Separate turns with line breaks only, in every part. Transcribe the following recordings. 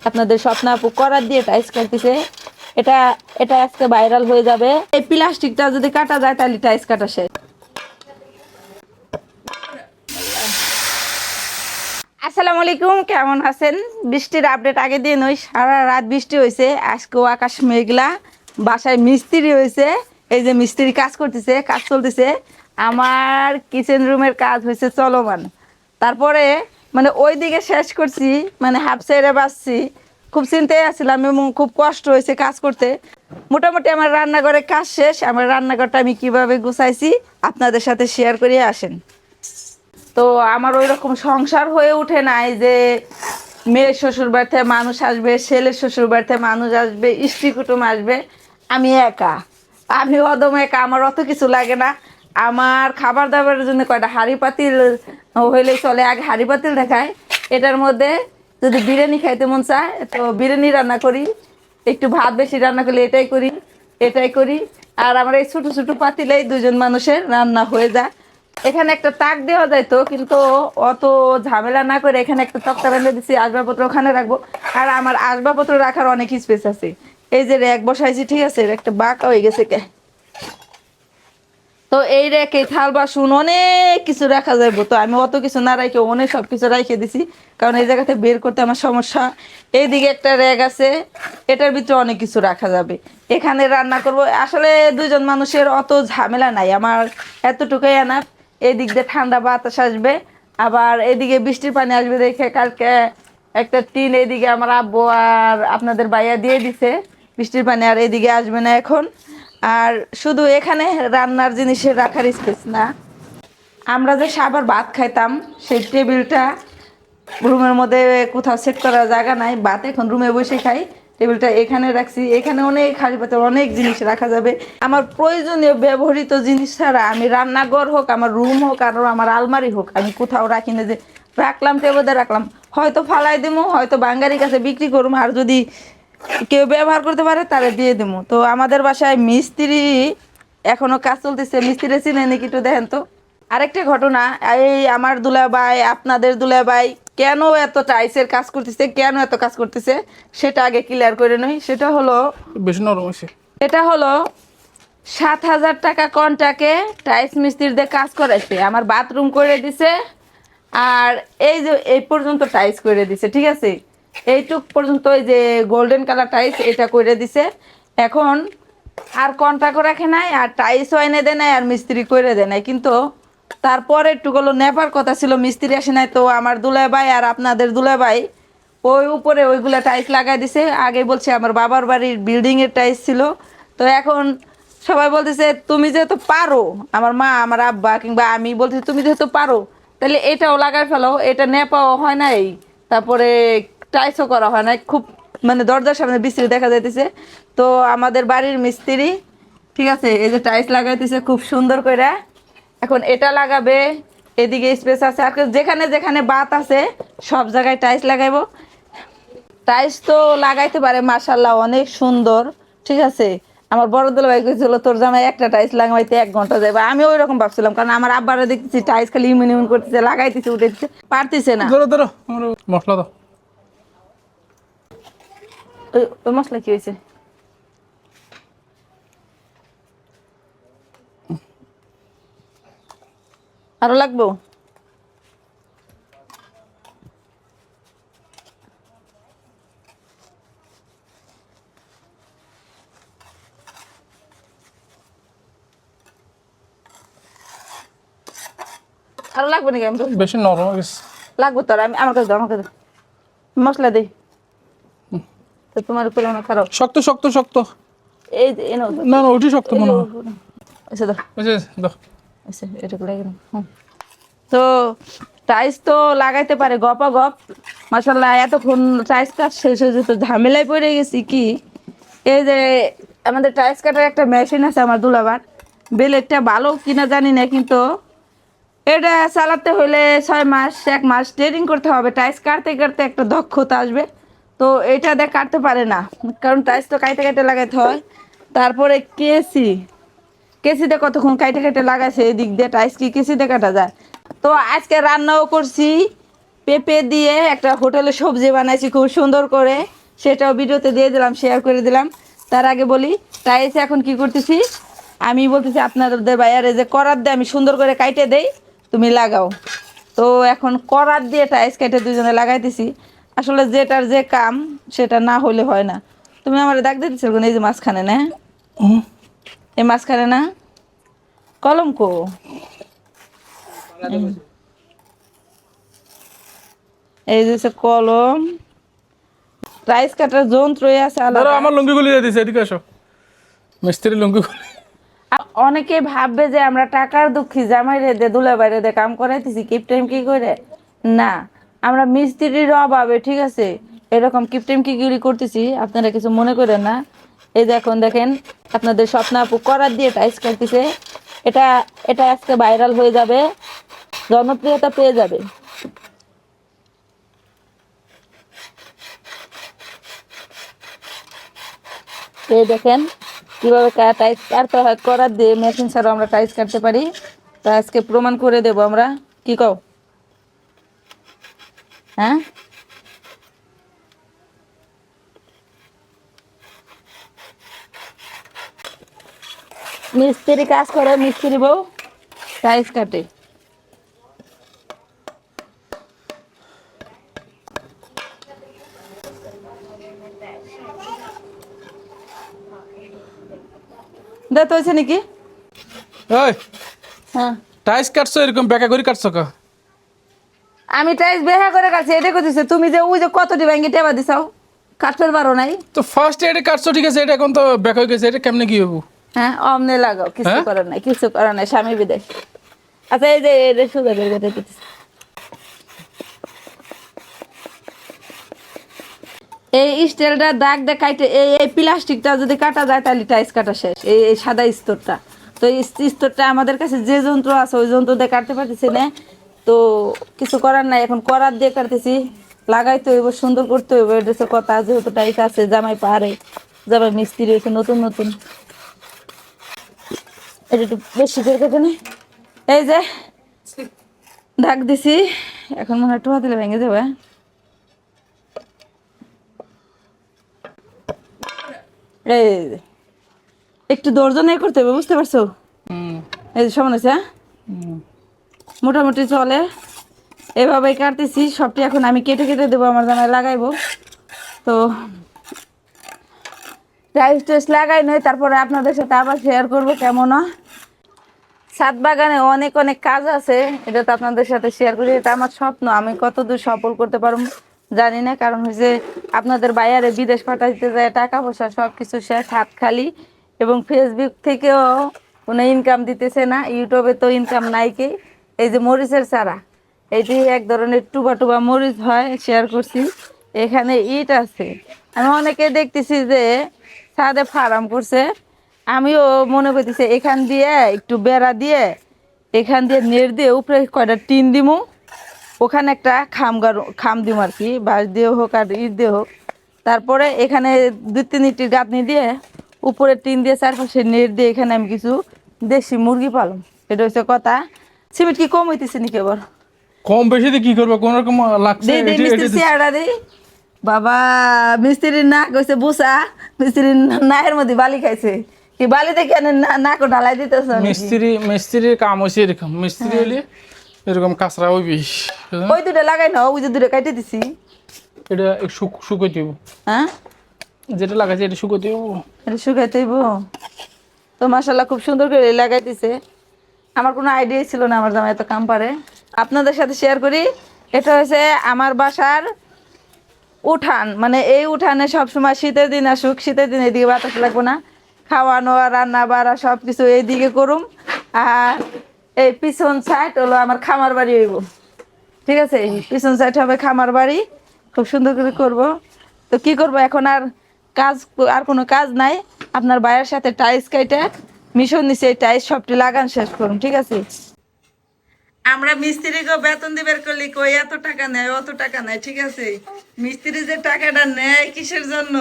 আপনাদের স্বপ্ন আপু করার দিয়ে টাইস কাটতেছে। এটা এটা আজকে ভাইরাল হয়ে যাবে। এই প্লাস্টিকটা যদি কাটা যায় তাহলে টাইস কাটা শেষ। আসসালামু আলাইকুম, কেমন আছেন? বৃষ্টির আপডেট আগে দিন, ওই সারা রাত বৃষ্টি হয়েছে, আজকেও আকাশ মেঘলা, বাসায় মিস্ত্রি হয়েছে। এই যে মিস্ত্রি কাজ করতেছে, কাজ চলতেছে। আমার কিচেন রুমের কাজ হয়েছে চলমান। তারপরে মানে ওই দিকে শেষ করছি, মানে হাফ সাইডে বাঁচছি। খুব চিন্তায় আসছিলাম এবং খুব কষ্ট হয়েছে কাজ করতে। মোটামুটি আমার রান্নাঘরের কাজ শেষ। আমার রান্নাঘরটা আমি কিভাবে গুছাইছি আপনাদের সাথে শেয়ার করে আসেন। তো আমার ওই রকম সংসার হয়ে ওঠে নাই যে মেয়ের শ্বশুর বাড়িতে মানুষ আসবে, ছেলের শ্বশুর বাড়িতে মানুষ আসবে, স্ত্রী কুটুম আসবে। আমি একা, আমি অদম একা, আমার অত কিছু লাগে না। আমার খাবার দাবারের জন্য কয়টা হাঁড়ি পাতিল হইলেই চলে, আগে হাঁড়ি পাতিল দেখায়। এটার মধ্যে যদি বিরিয়ানি খাইতে মন চায় তো বিরিয়ানি রান্না করি, একটু ভাত বেশি রান্না করলে এটাই করি। আর আমার এই ছোটো ছোটো পাতিলেই দুজন মানুষের রান্না হয়ে যায়। এখানে একটা তাক দেওয়া যাইতো, কিন্তু অত ঝামেলা না করে এখানে একটা তক্তা বেঁধে দিচ্ছি, আসবাবপত্র ওখানে রাখবো। আর আমার আসবাবপত্র রাখার অনেক স্পেস আছে। এই যে র্যাক বসাইছি, ঠিক আছে, একটা বাঁকা হয়ে গেছে কে। তো এই র্যাকে থাল বাসন অনেক কিছু রাখা যাইব। তো আমি অত কিছু না রাখে অনেক সব কিছু রাখে দিছি, কারণ এই জায়গাতে বের করতে আমার সমস্যা। এইদিকে একটা র্যাক আছে, এটার ভিতরে অনেক কিছু রাখা যাবে। এখানে রান্না করব। আসলে দুজন মানুষের অত ঝামেলা নাই, আমার এতটুকুই এনাফ। এদিক দিয়ে ঠান্ডা বাতাস আসবে, আবার এদিকে বৃষ্টির পানি আসবে দেখে কালকে একটা টিন এদিকে আমার আব্বু আর আপনাদের ভাইয়া দিয়ে দিছে। বৃষ্টির পানি আর এদিকে আসবে না এখন। আর শুধু এখানে রান্নার জিনিসের রাখার স্পেস না, আমরা যে সাবার ভাত খাইতাম সেই টেবিলটা রুমের মধ্যে কোথাও সেট করার জায়গা নাই, ভাত এখন রুমে বসে খাই। টেবিলটা এখানে রাখছি, এখানে অনেক হাঁড়ি পাতিল অনেক জিনিস রাখা যাবে। আমার প্রয়োজনীয় ব্যবহৃত জিনিস ছাড়া আমি রান্নাঘর হোক, আমার রুম হোক, আর আমার আলমারি হোক, আমি কোথাও রাখি না যে রাখলাম টেবিলে রাখলাম। হয়তো ফালাই দেবো, হয়তো বাঙালির কাছে বিক্রি করবো, আর যদি কেউ ব্যবহার করতে পারে তারা দিয়ে দেবো। তো আমাদের বাসায় মিস্ত্রি এখনো কাজ চলতেছে। মিস্ত্রি চিনে নাকি একটু দেখেন তো। আরেকটা ঘটনা, এই আমার দুলাভাই আপনাদের দুলাভাই কেন এত টাইসের কাজ করতেছে, কেন এত কাজ করতেছে সেটা আগে ক্লিয়ার করে নই। সেটা হলো
বেশি নরম হয়েছে।
এটা হলো 7,000 টাকা কন্ট্রাক্টে টাইলস মিস্ত্রিদের কাজ করাইছে, আমার বাথরুম করে দিছে। আর এই যে এই পর্যন্ত টাইলস করে দিছে, ঠিক আছে, এইটুক পর্যন্ত এই যে গোল্ডেন কালার টাইলস এটা করে দিছে। এখন আর কন্ট্রাক্ট রাখে নাই, আর টাইলসও এনে দেয় নাই, আর মিস্ত্রি করে দেয় নাই। কিন্তু তারপরে একটুগুলো নেপার কথা ছিল, মিস্ত্রি আসে নাই। তো আমার দুলাভাই আর আপনাদের দুলাভাই ওই উপরে ওইগুলা টাইলস লাগাই দিছে। আগে বলছে আমার বাবার বাড়ির বিল্ডিংয়ের টাইলস ছিল। তো এখন সবাই বলতেছে তুমি যেহেতু পারো, আমার মা আমার আব্বা কিংবা আমি বলতেছি তুমি যেহেতু পারো তাহলে এটাও লাগাই ফেলো। এটা নেপাও হয় নাই, তারপরে টাইলসও করা হয় নাই, খুব মানে দরজার সামনে বিস্তৃত দেখা যাইতেছে। তো আমাদের বাড়ির মিস্ত্রি, ঠিক আছে, এই যে টাইলস লাগাইতেছে খুব সুন্দর করে। এখন এটা লাগাবে, এদিকে স্পেস আছে, আর যেখানে যেখানে বাত আছে সব জায়গায় টাইলস লাগাইবো। টাইলস তো লাগাইতে পারে মাশাআল্লাহ, অনেক সুন্দর, ঠিক আছে। আমার বড় দুলাভাই কইছিল তোর জামাই একটা টাইলস লাগাইতে 1 ঘন্টা যাবে। আমি ওই রকম ভাবছিলাম, কারণ আমার আব্বারা দেখতেছি টাইলস খালি ইমিন ইমিন করতেছে, লাগাইতেছে উঠেছে, পারতেছে না।
ধরো ধরো আমার মশলা দাও।
ওই মশলা কি হয়েছে? আরো লাগবো? আরো লাগবে নাকি? আমি তো
বেশি নরম হয়ে গেছে।
লাগবো তো, আর আমি আমার কাছে দাও, আমার কাছে দাও। মশলা দেই তো তোমার উপরে অনেক খারাপ।
শক্ত শক্ত শক্ত।
এই যে এনো
না না ওইটি শক্ত মনে হয়।
আচ্ছা দাও,
ওই যে দাও।
আচ্ছা এটুকু লাগে না। তো টাইলস তো লাগাইতে পারে গপা গপ, মাশাআল্লাহ। এতক্ষণ টাইলস কাজ শেষ হয়ে যেত, ঝামেলায় পড়ে গেছি কি। এই যে আমাদের টাইলস কাটার একটা মেশিন আছে আমার দুলাবার, বেলেটটা ভালো কিনা জানি না, কিন্তু এটা চালাতে হলে 6 মাস 1 মাস ট্রেনিং করতে হবে। টাইলস কাটতে কাটতে একটা দক্ষতা আসবে। তো এটা দিয়ে কাটতে পারে না, কারণ টাইলস তো কাইটে কাইটে লাগাইতে হয়। তারপরে কেসিতে কতক্ষণ কাইটে কাইটে লাগাইছে, এদিক দিয়ে টাইলস কি কেসিতে কাটা যায়। তো আজকে রান্নাও করছি, পেঁপে দিয়ে একটা হোটেলে সবজি বানাইছি খুব সুন্দর করে, সেটাও ভিডিওতে দিয়ে দিলাম, শেয়ার করে দিলাম। তার আগে বলি টাইলস এখন কি করতেছি, আমি বলতেছি আপনাদের বাইরে যে করাত দিয়ে আমি সুন্দর করে কাইটে দেই, তুমি লাগাও। তো এখন করাত দিয়ে টাইলস কেটে দুজনে লাগাইতেছি। আসলে যেটার যে কাম সেটা না হলে হয় না। তুমি আমার দাগ দিতেছো এই যে মাঝখানে না, এই মাঝখানে না কলঙ্ক। এই যে হচ্ছে কলম, টাইলস কাটার যন্ত্রই আছে
ধরো
আলাদা।
আমার লুঙ্গি গুলি দিয়েছে, এদিকে আসো। মিস্ত্রি লুঙ্গি গুলি।
অনেকে ভাববে যে আমরা টাকার দুঃখী, জামাই রে দে দুলা বাইরে দে কাম করাইতেছি কিপ টাইম কি করে। না, আমরা মিস্ত্রির অভাবে, ঠিক আছে, এরকম কিপ টাইম কি গিরি করতেছি, আপনারা কিছু মনে করেন না। এই যে এখন দেখেন আপনাদের স্বপ্ন আপু করার দিয়ে টাইলস কাটতেছে, এটা এটা আজকে ভাইরাল হয়ে যাবে, জনপ্রিয়তা পেয়ে যাবে। এই দেখেন কিভাবে টাইলস কাটতে হয়, করার দিয়ে মেশিন ছাড়াও আমরা টাইলস কাটতে পারি। তা আজকে প্রমাণ করে দেব আমরা, কি কও? হ্যাঁ, মিস্ত্রি কাজ করে, মিস্ত্রি বউ টাইলস কাটে। দেখ তো হয়েছে নাকি?
ওই
হ্যাঁ,
টাইস কাটছো এরকম বেকা করে কাটছো কা?
আমি টাইলস বেহা করে কাটছি, এটা করতেছে তুমি যে ওই যে কতটি ব্যাঙ্গি টেবা দিছাও, কাটতে পারো নাই।
তো ফার্স্ট এটা কাটছো ঠিক আছে, এটা এখন তো বেকা হয়ে গেছে, এটা কেমনে কি হবো?
হ্যাঁ, অমনে লাগাও, কিছু
হ্যাঁ?
করার নাই, কিছু করার নাই, স্বামী বিদেশ। আচ্ছা এই যে এটা সুন্দর করে কেটে দিতেছি। এই স্টিলটা দাগ দেখাইতে এই এই প্লাস্টিকটা যদি কাটা যায় তাহলে টাইলস কাটা শেষ। এই এই সাদা স্তরটা, তো এই স্তরটা আমাদের কাছে যে যন্ত্র আছে ওই যন্ত্র দিয়ে কাটতে পারতেছি না, তো কিছু করার নাই, এখন করার দিয়ে কাটতেছি। লাগাইতে হইব, সুন্দর করতে হইব, এটা হচ্ছে কথা। যেহেতু টাইলস আছে, জামাই পারে, জামাই মিস্ত্রি হয়েছে নতুন নতুন, এটা একটু বেশি করে কেটে নে। এই যে দাগ দিছি, এখন মনে হয় টোয়া দিলে ভেঙে যাবে। এই যে, একটু ধৈর্য নিয়ে করতে হবে, বুঝতে পারছো? এই যে সমান আছে, হ্যাঁ? মোটামুটি চলে, এভাবেই কাটতেছি সবটি। এখন আমি কেটে কেটে দেবো, আমার জামাই লাগাইবো। তো টাইলস টাইস লাগাই নয়, তারপরে আপনাদের সাথে আবার শেয়ার করবো কেমন হয়। ছাদ বাগানে অনেক অনেক কাজ আছে, এটা তো আপনাদের সাথে শেয়ার করি। এটা আমার স্বপ্ন, আমি কতদূর সফল করতে পারবো জানি না, কারণ হচ্ছে আপনাদের বাইরে বিদেশ পাঠাইতে যায়, টাকা পয়সা সব কিছু শেষ, হাত খালি। এবং ফেসবুক থেকেও কোনো ইনকাম দিতেছে না, ইউটিউবে তো ইনকাম নাই কি। এই যে মরিচের চারা, এটি এক ধরনের টুবা টুবা মরিচ হয়, শেয়ার করছি। এখানে ইট আছে, আমি অনেকে দেখতেছি যে ছাদে ফার্ম করছে, আমিও মনে করতেছি এখান দিয়ে একটু বেড়া দিয়ে, এখান দিয়ে নেট দিয়ে উপরে কয়টা টিন দিমু, ওখানে একটা খাম দিম আর কি, বাঁশ দিয়ে হোক আর ইট দিয়ে হোক। তারপরে এখানে 2-3টি গাঁথনি দিয়ে উপরে টিন দিয়ে চারপাশে নেট দিয়ে এখানে আমি কিছু দেশি মুরগি পালন। এটা হচ্ছে কথা। সিমেন্ট কি কম হইতেছে নাকি আবার?
কম বেশি দিয়ে কি করবো, কোন রকম লাগছে
দিই দিই মিস্ত্রি চেয়ারটা দিই। বাবা, মিস্ত্রির নাক হয়েছে বুসা, মিস্ত্রির নাকের মধ্যে বালি খাইছে, কি বালিতে কেন নাক ঢালাই দিতেছ?
মিস্ত্রির কাম হয়েছে এরকম, মিস্ত্রি হলে এরকম কাঁচরা হইবি।
ওই দুটো লাগাই না, ওই যে দুটো কাটে দিছি।
এটা শুকোই দিব,
হ্যাঁ,
যেটা লাগাইছে এটা শুকোই দিব।
এটা শুকাইতে হইব। তো মাশাল্লাহ খুব সুন্দর করে লাগাই দিছে। আমার কোনো আইডিয়াই ছিল না আমার জামাই এত কাম পারে। আপনাদের সাথে শেয়ার করি, এটা হচ্ছে আমার বাসার উঠান। মানে এই উঠানে সবসময় শীতের দিন আসুক, শীতের দিন এদিকে বাতাস লাগবো না, খাওয়ানো রান্না বাড়া সব কিছু এইদিকে করুম। আর এই পিছন সাইড হলো আমার খামার বাড়ি হইব, ঠিক আছে? পিছন সাইড হবে খামার বাড়ি, খুব সুন্দর করে করব। তো কি করব এখন, আর কোনো কাজ নাই। আপনার ভাইয়ের সাথে টাইলস কাইটে মিশন নিচে টাইলস সবটি লাগান শেষ করুন, ঠিক আছে? আমরা মিস্ত্রিকে বেতন দিবার করলে কই এত টাকা নেয় অত টাকা নেয়, ঠিক আছে? মিস্ত্রি যে টাকাটা নেয় কিসের জন্য,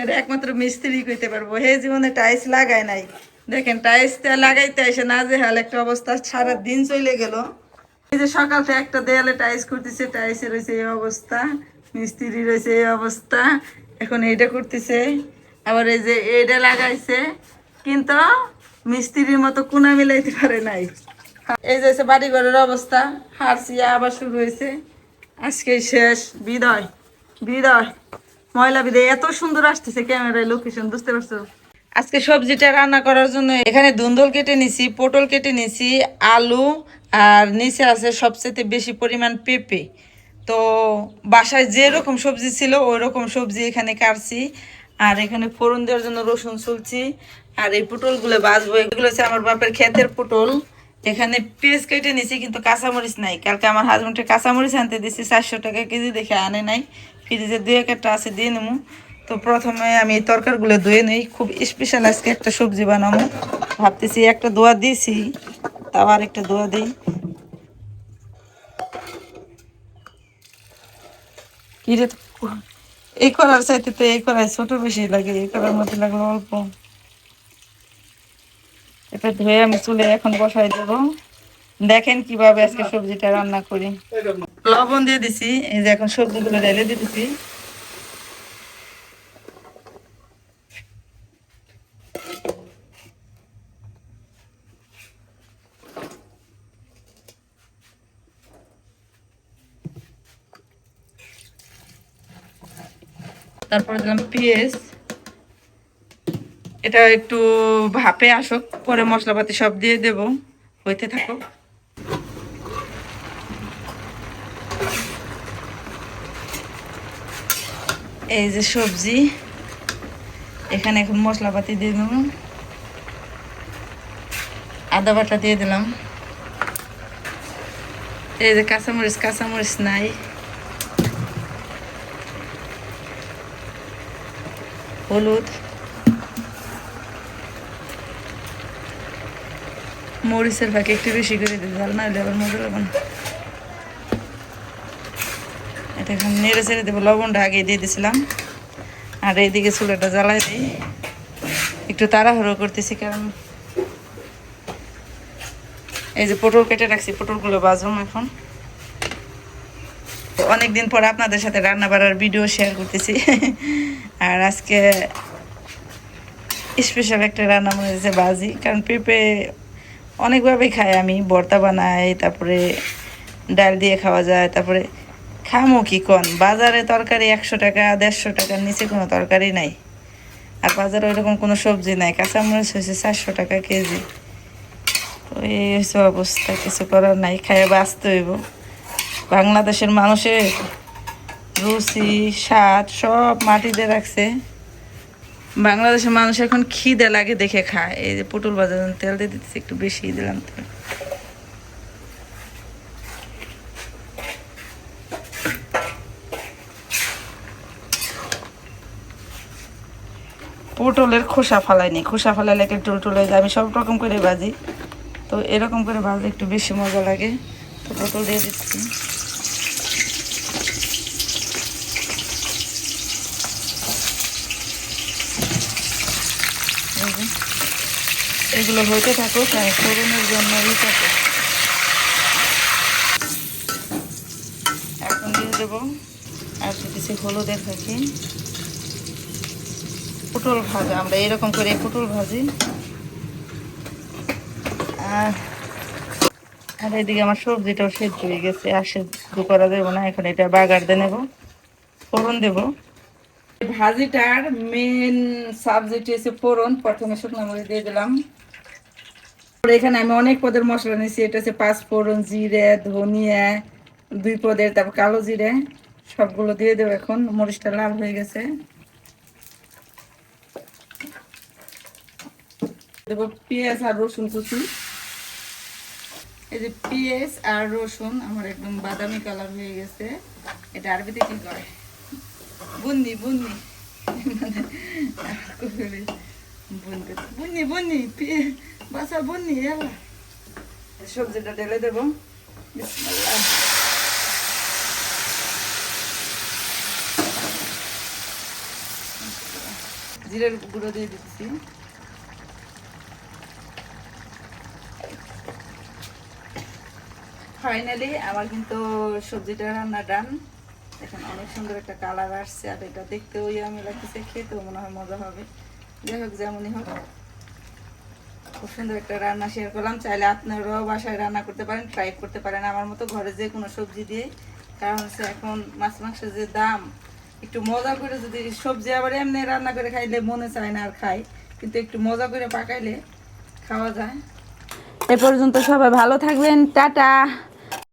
এটা একমাত্র মিস্ত্রি কইতে পারবো। হে জীবনে টাইলস লাগায় নাই, দেখেন টাইলস লাগাইতে এসে না যে হাল একটা অবস্থা, সারা দিন চলে গেল। এই যে সকাল থেকে একটা দেয়ালে টাইস করতেছে, টাইসের রয়েছে এই অবস্থা, মিস্ত্রি রয়েছে এই অবস্থা, এখন এইটা করতেছে, আবার এই যে এইটা লাগাইছে, কিন্তু মিস্ত্রির মতো কোনা মিলাইতে পারে নাই। এই যে বাড়ি ঘরের অবস্থা, হারসিয়া আবার শুরু হয়েছে, আজকে শেষ, বিদায় বিদায়, ময়লা বিদায়। এত সুন্দর আসতেছে ক্যামেরায় লোকেশন, বুঝতে পারছো? আজকে সবজিটা রান্না করার জন্য এখানে ধুন্দল কেটে নিছি, পটল কেটে নিছি, আলু, আর নিচে আছে সবচেয়ে বেশি পরিমাণ পেঁপে। তো বাসায় যেরকম সবজি ছিল ওই রকম সবজি এখানে কাটছি। আর এখানে ফোড়ন দেওয়ার জন্য রসুন চুলছি। আর এই পটলগুলো ভাজবো, এগুলো হচ্ছে আমার বাপের ক্ষেতের পটল। এখানে পেঁয়াজ কেটে নিছি, কিন্তু কাঁচামরিচ নাই। কালকে আমার হাজবেন্ডের কাঁচামরিচ আনতে দিছি 400 টাকা কেজি, দেখে আনে নাই। ফ্রিজে 2-1টা আছে, দিয়ে নেবো। তো প্রথমে আমি এই তরকারিগুলো ধুয়ে নিই, খুব স্পেশাল আজকে একটা সবজি বানাবো। ভাবতেছি একটা দোয়া দিয়েছি, তাও আর একটা দোয়া দিই। কি রে, এই করার চাইতে তো এই করাই ছোট বেশি লাগে, এই করার মধ্যে লাগলো অল্প। এটা ধুয়ে আমি চুলে এখন বসাই দেবো। দেখেন কিভাবে আজকে সবজিটা রান্না করি। লবণ দিয়ে দিছি, এই যে এখন সবজিগুলো ঢেলে দিতেছি। তারপরে দিলাম পেঁয়াজ, এটা একটু ভাপে আসুক, পরে মশলাপাতি সব দিয়ে দেব, হইতে থাকো। এই যে সবজি, এখানে এখন মশলাপাতি দিয়ে দেব, আদা বাটা দিয়ে দিলাম। এই যে কাঁচামরিচ, কাঁচামরিচ নাই, হলুদ, মরিচের ফাঁকে একটু বেশি করে দিই, ঝাল না হলে আবার মজা লাগবে না। এটা এখন নেড়ে ছেড়ে দেবো, লবণটা আগে দিয়ে দিয়েছিলাম। আর এইদিকে চুলাটা জ্বালাই দিই, একটু তাড়াহুড়ো করতেছি, কারণ এই যে পটল কেটে রাখছি, পটলগুলো ভাজুম এখন। অনেকদিন পর আপনাদের সাথে রান্না বাড়ার ভিডিও শেয়ার করতেছি। আর আজকে স্পেশাল একটা রান্না মনে হচ্ছে ভাজি, কারণ পেঁপে অনেকভাবেই খাই আমি, ভর্তা বানাই, তারপরে ডাল দিয়ে খাওয়া যায়, তারপরে খামো কি কন, বাজারে তরকারি 100 টাকা 150 টাকার নিচে কোনো তরকারি নাই। আর বাজারে ওইরকম কোনো সবজি নাই, কাঁচামরিচ হয়েছে 400 টাকা কেজি। তো এই হচ্ছে অবস্থা, কিছু করার নাই, খাইয়ে বাঁচতে হইব। বাংলাদেশের মানুষের রুচি স্বাদ সব মাটিতে রাখছে। বাংলাদেশের মানুষ এখন খিদে লাগে দেখে খায়। এই যে পটল ভাজার জন্য তেল দিয়ে দিতেছি, একটু বেশি দিলাম তেল। পটলের খোসা ফালাইনি, খোসা ফালাইলে একটা টুলটুল হয়ে যায়। আমি সব রকম করে ভাজি, তো এরকম করে ভাজলে একটু বেশি মজা লাগে। তো পটল দিয়ে দিচ্ছি। এগুলো হইতে থাকো, ফোড়নের জন্য থাকে। এখন দিয়ে দেবো আর কিছু হলুদের থাকি। পটল ভাজা আমরা এরকম করে পটল ভাজি। আর এদিকে আমার সবজিটাও সেদ্ধ হয়ে গেছে, আর সেদ্ধ করা দেবো না, এখন এটা বাগার দিয়ে নেবো, ফোড়ন দেবো। ভাজিটার মেন সাবজেক্ট হচ্ছে ফোড়ন। প্রথমে শুকনো মরিচ দিয়ে দিলাম। এখানে আমি অনেক পদের মশলা নিয়েছি, এটা হচ্ছে 5 ফোড়ন, জিরে, ধনিয়া 2 পদের, তারপর কালো জিরে, সবগুলো দিয়ে দেবো। এখন মরিচটা লাল হয়ে গেছে, দেবো পেঁয়াজ আর রসুন কুচি। এই যে পেঁয়াজ আর রসুন আমার একদম বাদামি কালার হয়ে গেছে। এটা আরবিতে কি করে, বুন্নি বুন্নি, বুন্নি বুন্নি, বাসা বুন্নি। সবজিটা ঢেলে দেবো, বিসমিল্লাহ। জিরের গুঁড়ো দিয়ে দিচ্ছি, ফাইনালি আমার কিন্তু সবজিটা রান্না ডান। দেখেন অনেক সুন্দর একটা কালার আসছে, আর এটা দেখতেও ইয়ামি লাগতেছে, খেতেও মনে হয় মজা হবে। যাই হোক, যেমনই হোক, খুব সুন্দর একটা রান্না শেয়ার করলাম। চাইলে আপনারাও বাসায় রান্না করতে পারেন, ট্রাই করতে পারেন আমার মতো ঘরে যে কোনো সবজি দিয়ে। কারণ হচ্ছে এখন মাছ মাংসের যে দাম, একটু মজা করে যদি সবজি আবার এমনি রান্না করে খাইলে মনে চায় না আর খাই, কিন্তু একটু মজা করে পাকাইলে খাওয়া যায়। এ পর্যন্ত সবাই ভালো থাকবেন, টাটা।